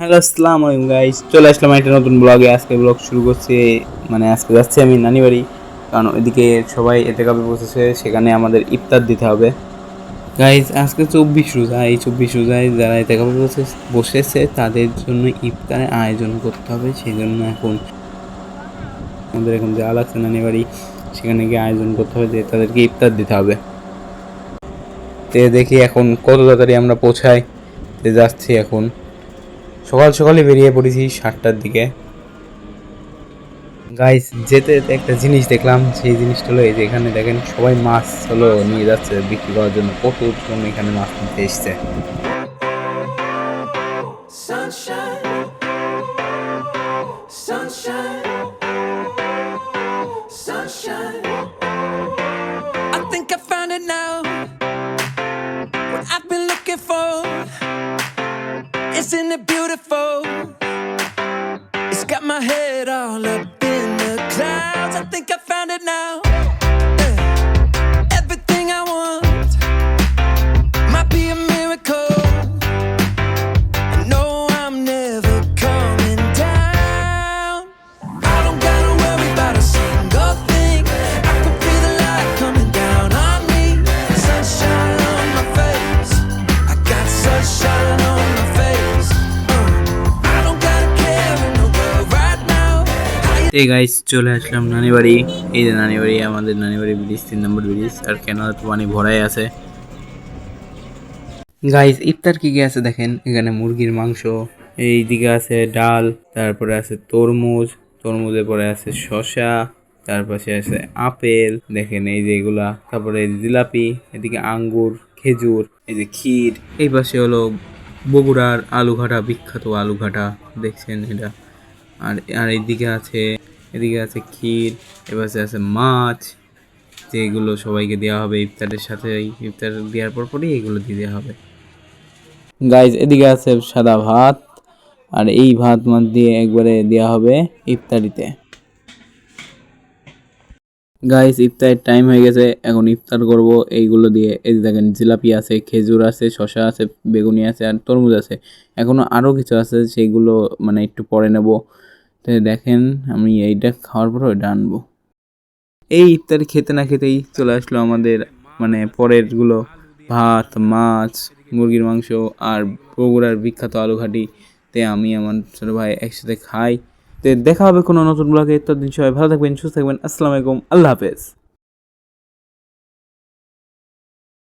Hello আসসালামু আলাইকুম guys, চলে আসলাম একটা নতুন ব্লগে। আজকে ব্লগ শুরু করছি, মানে আজকে যাচ্ছি আমি নানি বাড়ি, কারণ ওইদিকে সবাই এতেকাবে বসেছে, সেখানে আমাদের ইফতার দিতে হবে। গাইস আজকে 24 রোজা, এই 24 রোজায় যারা এতেকাবে বসেছে তাদের জন্য ইফতারের আয়োজন করতে হবে। সেই জন্য এখন আমাদের এখন যাওয়া লাগছে নানি বাড়ি, সেখানে গিয়ে আয়োজন করতে হবে যে তাদেরকে ইফতার দিতে হবে। তে দেখি এখন কত তাড়াতাড়ি আমরা পৌঁছাই। তে যাচ্ছি এখন, সকাল সকালে বেরিয়ে পড়েছি 7টার দিকে। গাইস যেতে যেতে একটা জিনিস দেখলাম, সেই জিনিসটা হলো এই যে এখানে দেখেন সবাই মাছ হলো নিয়ে যাচ্ছে বিক্রি করার জন্য, প্রচুর জন এখানে মাছ নিতে এসছে। Sunshine, sunshine, sunshine. I think I found it now. What I've been looking for. Isn't it beautiful? It's got my head all up in the clouds. I think I found it now. Everything I want might be a miracle. I know I'm never coming down. I don't gotta worry about a single thing. I can feel the light coming down on me. Sunshine on my face. I got sunshine on my face. I don't gotta care in the world right now. এই guys চলে আসলাম নানি বাড়ি। এই যে নানি বাড়ি, আমাদের নানি বাড়ি ব্রিজ, 3 নম্বর ব্রিজ। আর কেন পানি ভরাই আছে। গাইস ইফতার কি কি আছে দেখেন, এখানে মুরগির মাংস, এই দিকে আছে ডাল, তারপরে আছে তরমুজ, তরমুজের পরে আছে শসা, তার পাশে আছে আপেল, দেখেন এই যে এগুলা, তারপরে জিলাপি, এদিকে আঙ্গুর, খেজুর, এই যে ক্ষীর, এই পাশে হলো বগুড়ার আলুঘাটা, বিখ্যাত আলুঘাটা দেখছেন এটা। আর আর এদিকে আছে ক্ষীর, এপাশে আছে মাছ, যেগুলো সবাইকে দেওয়া হবে ইফতারের সাথে। ইফতার দেওয়ার পরই এগুলো দিয়ে দেওয়া হবে। গাইজ এদিকে আছে সাদা ভাত, আর এই ভাত দিয়ে একবারে দেওয়া হবে ইফতারিতে। গাইজ ইফতারের টাইম হয়ে গেছে, এখন ইফতার করব এইগুলো দিয়ে। এই দেখেন জিলাপি আছে, খেজুর আছে, শসা আছে, বেগুনি আছে, আর তরমুজ আছে। এখনো আরও কিছু আছে, সেইগুলো মানে একটু পরে নেব। তো দেখেন আমি এইটা খাওয়ার পর ওইটা আনবো। এই ইফতারি খেতে না খেতেই চলে আসলো আমাদের মানে পরেরগুলো, ভাত, মাছ, মুরগির মাংস, আর বগুড়ার বিখ্যাত আলুঘাটি। তে আমি আমার ছোটো ভাই একসাথে খাই। তো দেখা হবে কোনো নতুন ব্লগে। ততদিন সবাই ভালো থাকবেন, সুস্থ থাকবেন। আসসালামু আলাইকুম, আল্লাহ হাফেজ।